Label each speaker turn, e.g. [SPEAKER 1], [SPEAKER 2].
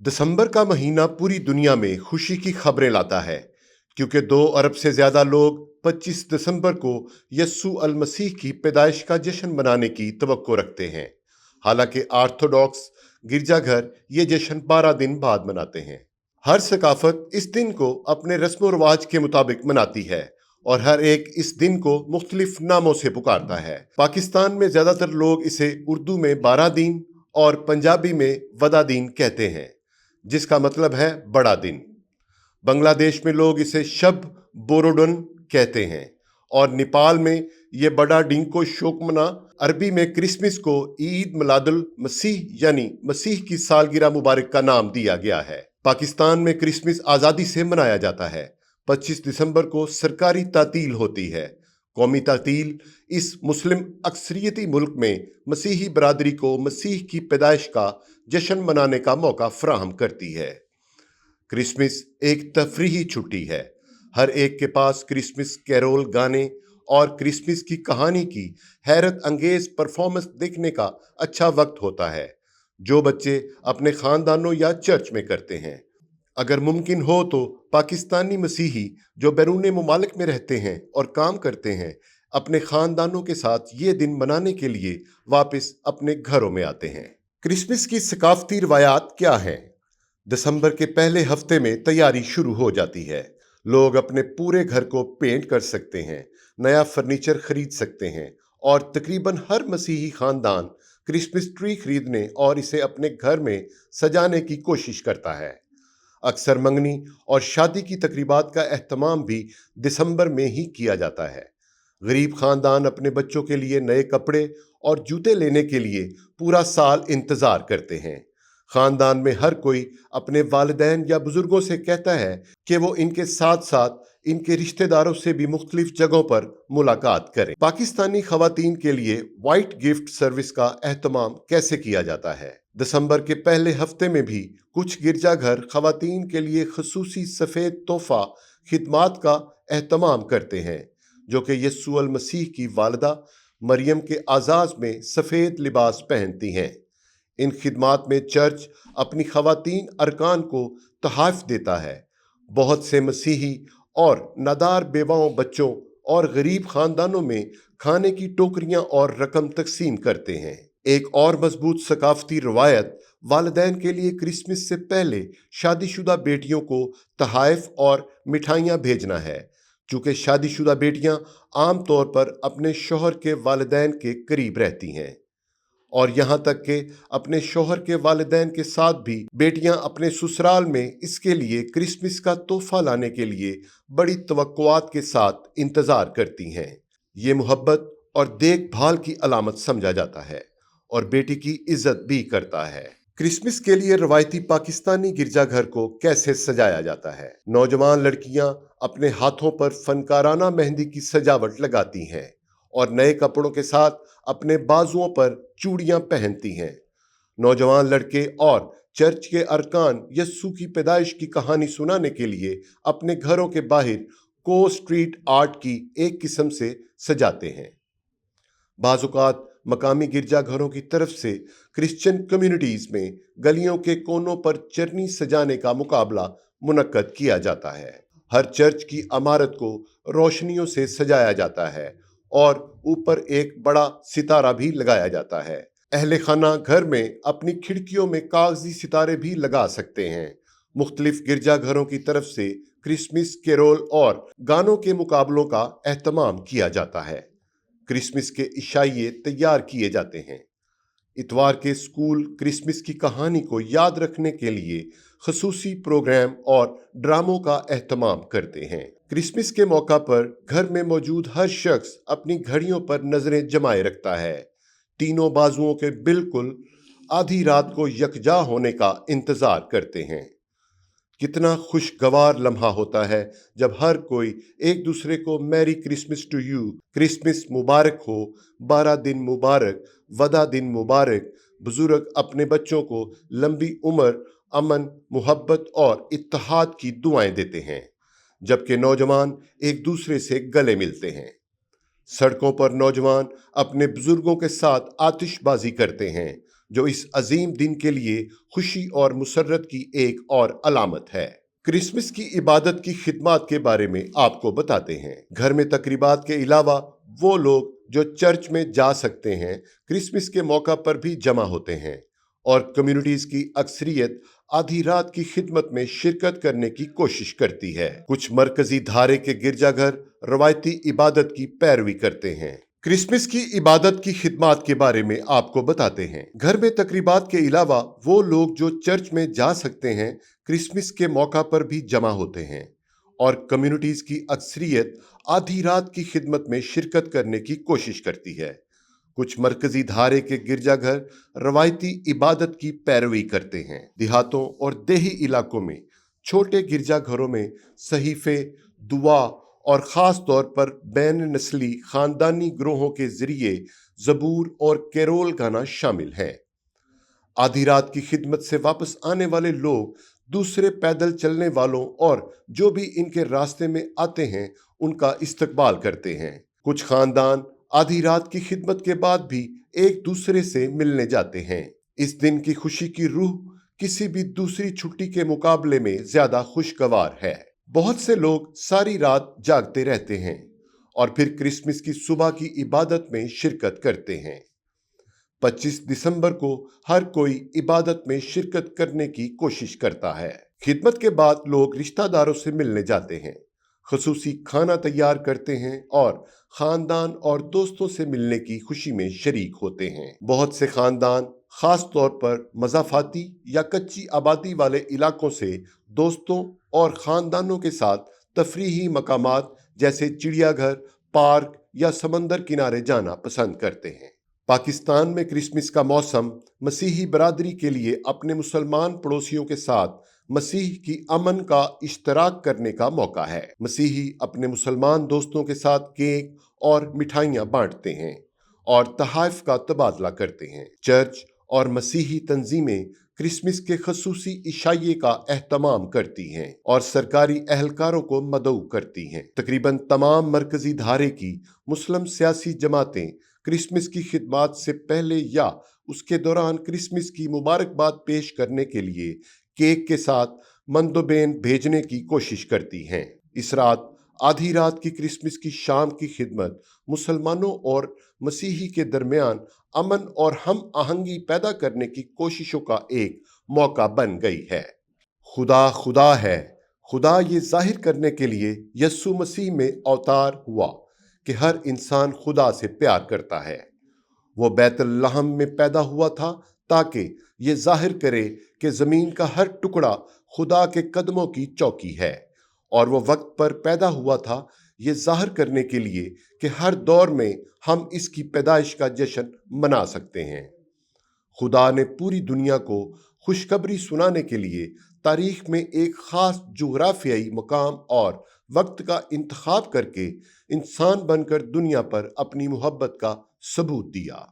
[SPEAKER 1] दिसंबर का महीना पूरी दुनिया में खुशी की खबरें लाता है क्योंकि 2 अरब से ज्यादा लोग 25 दिसंबर को यस्सु अल मसीह की पैदाइश का जश्न मनाने की तवक्को रखते हैं। हालांकि ऑर्थोडॉक्स गिरजाघर ये जश्न 12 दिन बाद मनाते हैं। हर सकाफत इस दिन को अपने रस्म रिवाज के मुताबिक मनाती है और हर एक इस दिन को मुख्तलिफ नामों से पुकारता है। पाकिस्तान में ज्यादातर लोग इसे उर्दू में 12 दिन और पंजाबी में वदा दिन कहते हैं, जिसका मतलब है बड़ा दिन। बांग्लादेश में लोग इसे शब बोरोडन कहते हैं और नेपाल में ये बड़ा दिन को शोकमना, अरबी में क्रिसमस को ईद मिलादुल मसीह यानी मसीह की सालगिरह मुबारक का नाम दिया गया है। पाकिस्तान में क्रिसमस आज़ादी से मनाया जाता है। 25 दिसंबर को सरकारी तातील होती है। कौमी तातील इस मुस्लिम अक्सरियती मुल्क में मसीही बरादरी को मसीह की पैदाइश का जश्न मनाने का मौका फराहम करती है। क्रिसमस एक तफरीही छुट्टी है। हर एक के पास क्रिसमस कैरोल गाने और क्रिसमस की कहानी की हैरत अंगेज परफॉर्मेंस देखने का अच्छा वक्त होता है, जो बच्चे अपने खानदानों या चर्च में करते हैं। अगर मुमकिन हो तो पाकिस्तानी मसीही जो बैरून मुमालिक में रहते हैं और काम करते हैं, अपने खानदानों के साथ ये दिन मनाने के लिए वापस अपने घरों में आते हैं। क्रिसमस की सकाफती रवायात क्या हैं? दिसंबर के पहले हफ्ते में तैयारी शुरू हो जाती है। लोग अपने पूरे घर को पेंट कर सकते हैं, नया फर्नीचर खरीद सकते हैं और तकरीबन हर मसीही खानदान क्रिसमस ट्री खरीदने और इसे अपने घर में सजाने की कोशिश करता है। अक्सर मंगनी और शादी की तकरीबात का एहतमाम भी दिसंबर में ही किया जाता है। गरीब खानदान अपने बच्चों के लिए नए कपड़े और जूते लेने के लिए पूरा साल इंतज़ार करते हैं। खानदान में हर कोई अपने वालिदैन या बुजुर्गों से कहता है कि वो इनके साथ साथ इनके रिश्तेदारों से भी मुख्तलिफ जगहों पर मुलाकात करें। पाकिस्तानी खवातीन के लिए वाइट गिफ्ट सर्विस का एहतमाम कैसे किया जाता है? दिसंबर के पहले हफ्ते में भी कुछ गिरजाघर खवातीन के लिए खसूसी सफ़ेद तोहफा खिदमात का एहतमाम करते हैं, जो कि यस्सु अल मसीह की वालिदा मरियम के आज़ाज़ में सफ़ेद लिबास पहनती हैं। इन खिदमात में चर्च अपनी खवातीन अरकान को तोहफ़े देता है। बहुत से मसीही और नादार बेवाओं बच्चों और गरीब खानदानों में खाने की टोकरियां और रकम तकसीम करते हैं। एक और मजबूत सकाफती रवायत वालिदैन के लिए क्रिसमस से पहले शादीशुदा बेटियों को तोहफ़े और मिठाइयाँ भेजना है, चूँकि शादीशुदा बेटियां आम तौर पर अपने शौहर के वालिदैन के करीब रहती हैं और यहाँ तक कि अपने शौहर के वालिदैन के साथ भी बेटियां अपने ससुराल में इसके लिए क्रिसमस का तोहफा लाने के लिए बड़ी तवक्कुआत के साथ इंतज़ार करती हैं। ये मोहब्बत और देखभाल की अलामत समझा जाता है और बेटी की इज्जत भी करता है। क्रिसमस के लिए रवायती पाकिस्तानी गिरजाघर को कैसे सजाया जाता है? नौजवान लड़कियां अपने हाथों पर फनकाराना मेहंदी की सजावट लगाती हैं और नए कपड़ों के साथ अपने बाजुओं पर चूड़ियां पहनती हैं। नौजवान लड़के और चर्च के अरकान यस्सु की पैदाइश की कहानी सुनाने के लिए अपने घरों के बाहर को स्ट्रीट आर्ट की एक किस्म से सजाते हैं। बाज़-औक़ात मकामी गिरजाघरों की तरफ से क्रिश्चियन कम्युनिटीज़ में गलियों के कोनों पर चरनी सजाने का मुकाबला मुनक्कद किया जाता है। हर चर्च की इमारत को रोशनियों से सजाया जाता है और ऊपर एक बड़ा सितारा भी लगाया जाता है। अहले खाना घर में अपनी खिड़कियों में कागजी सितारे भी लगा सकते हैं। मुख्तलिफ गिरजाघरों की तरफ से क्रिसमस कैरोल और गानों के मुकाबलों का एहतमाम किया जाता है। क्रिसमस के इशाइये तैयार किए जाते हैं। इतवार के स्कूल क्रिसमस की कहानी को याद रखने के लिए खसूसी प्रोग्राम और ड्रामों का एहतमाम करते हैं। क्रिसमस के मौका पर घर में मौजूद हर शख्स अपनी घड़ियों पर नजरें जमाए रखता है। तीनों बाजुओं के बिल्कुल आधी रात को यकजा होने का इंतजार करते हैं। कितना खुशगवार लम्हा होता है जब हर कोई एक दूसरे को merry Christmas to you, Christmas मुबारक हो, 12 दिन मुबारक, वदा दिन मुबारक, बुजुर्ग अपने बच्चों को लंबी उम्र, अमन, मोहब्बत और इत्तेहाद की दुआएं देते हैं, जबकि नौजवान एक दूसरे से गले मिलते हैं। सड़कों पर नौजवान अपने बुजुर्गों के साथ आतिशबाजी करते हैं, जो इस अजीम दिन के लिए खुशी और मुसर्रत की एक और अलामत है। क्रिसमस की इबादत की खिदमत के बारे में आपको बताते हैं। घर में तकरीबात के अलावा वो लोग जो चर्च में जा सकते हैं, क्रिसमस के मौका पर भी जमा होते हैं और कम्युनिटीज की अक्सरियत आधी रात की खिदमत में शिरकत करने की कोशिश करती है। कुछ मरकजी धारे के गिरजाघर रवायती इबादत की पैरवी करते हैं। क्रिसमस की इबादत की खिदमत के बारे में आपको बताते हैं। घर में तकरीबात के अलावा वो लोग जो चर्च में जा सकते हैं, क्रिसमस के मौका पर भी जमा होते हैं और कम्युनिटीज की अक्सरियत आधी रात की खिदमत में शिरकत करने की कोशिश करती है। कुछ मरकजी धारे के गिरजाघर रवायती इबादत की पैरवी करते हैं। देहातों और देही इलाकों में छोटे गिरजाघरों में सहीफे, दुआ और ख़ास तौर पर बैन नस्ली ख़ानदानी ग्रोहों के ज़रिए ज़बूर और कैरोल गाना शामिल है। आधी रात की खिदमत से वापस आने वाले लोग दूसरे पैदल चलने वालों और जो भी इनके रास्ते में आते हैं उनका इस्तकबाल करते हैं। कुछ ख़ानदान आधी रात की खिदमत के बाद भी एक दूसरे से मिलने जाते हैं। इस दिन की खुशी की रूह किसी भी दूसरी छुट्टी के मुकाबले में ज़्यादा खुशगवार है। बहुत से लोग सारी रात जागते रहते हैं और फिर क्रिसमस की सुबह की इबादत में शिरकत करते हैं। 25 दिसंबर को हर कोई इबादत में शिरकत करने की कोशिश करता है। खिदमत के बाद लोग रिश्तेदारों से मिलने जाते हैं, खसूसी खाना तैयार करते हैं और खानदान और दोस्तों से मिलने की खुशी में शरीक होते हैं। बहुत से खानदान खास तौर पर मज़ाफाती या कच्ची आबादी वाले इलाकों से दोस्तों और खानदानों के साथ तफरीही मकामात जैसे चिड़ियाघर, पार्क या समंदर किनारे जाना पसंद करते हैं। पाकिस्तान में क्रिसमस का मौसम मसीही बरादरी के लिए अपने मुसलमान पड़ोसियों के साथ मसीह की अमन का इश्तराक करने का मौका है। मसीही अपने मुसलमान दोस्तों के साथ केक और मिठाइयाँ बांटते हैं और तहाइफ का तबादला करते हैं। चर्च और मसीही तंजीमें क्रिसमस के खसूसी इशाइये का एहतमाम करती हैं और सरकारी अहलकारों को मदऊ करती हैं। तकरीबन तमाम मरकजी धारे की मुस्लिम सियासी जमातें क्रिसमस की खिदमत से पहले या उसके दौरान क्रिसमस की मुबारकबाद पेश करने के लिए केक के साथ मंदोबेन भेजने की कोशिश करती हैं। इस रात आधी रात की क्रिसमस की शाम की खिदमत मुसलमानों और मसीही के दरमियान अमन और हम आहंगी पैदा करने की कोशिशों का एक मौका बन गई है। खुदा खुदा है। खुदा ये जाहिर करने के लिए यस्सु मसीह में अवतार हुआ कि हर इंसान खुदा से प्यार करता है। वो बैतुल लहम में पैदा हुआ था ताकि ये जाहिर करे कि ज़मीन का हर टुकड़ा खुदा के कदमों की चौकी है, और वो वक्त पर पैदा हुआ था ये जाहिर करने के लिए कि हर दौर में हम इसकी पैदाइश का जश्न मना सकते हैं। खुदा ने पूरी दुनिया को खुशखबरी सुनाने के लिए तारीख में एक ख़ास जुग़राफियाई मकाम और वक्त का इंतखाब करके इंसान बनकर दुनिया पर अपनी मोहब्बत का सबूत दिया।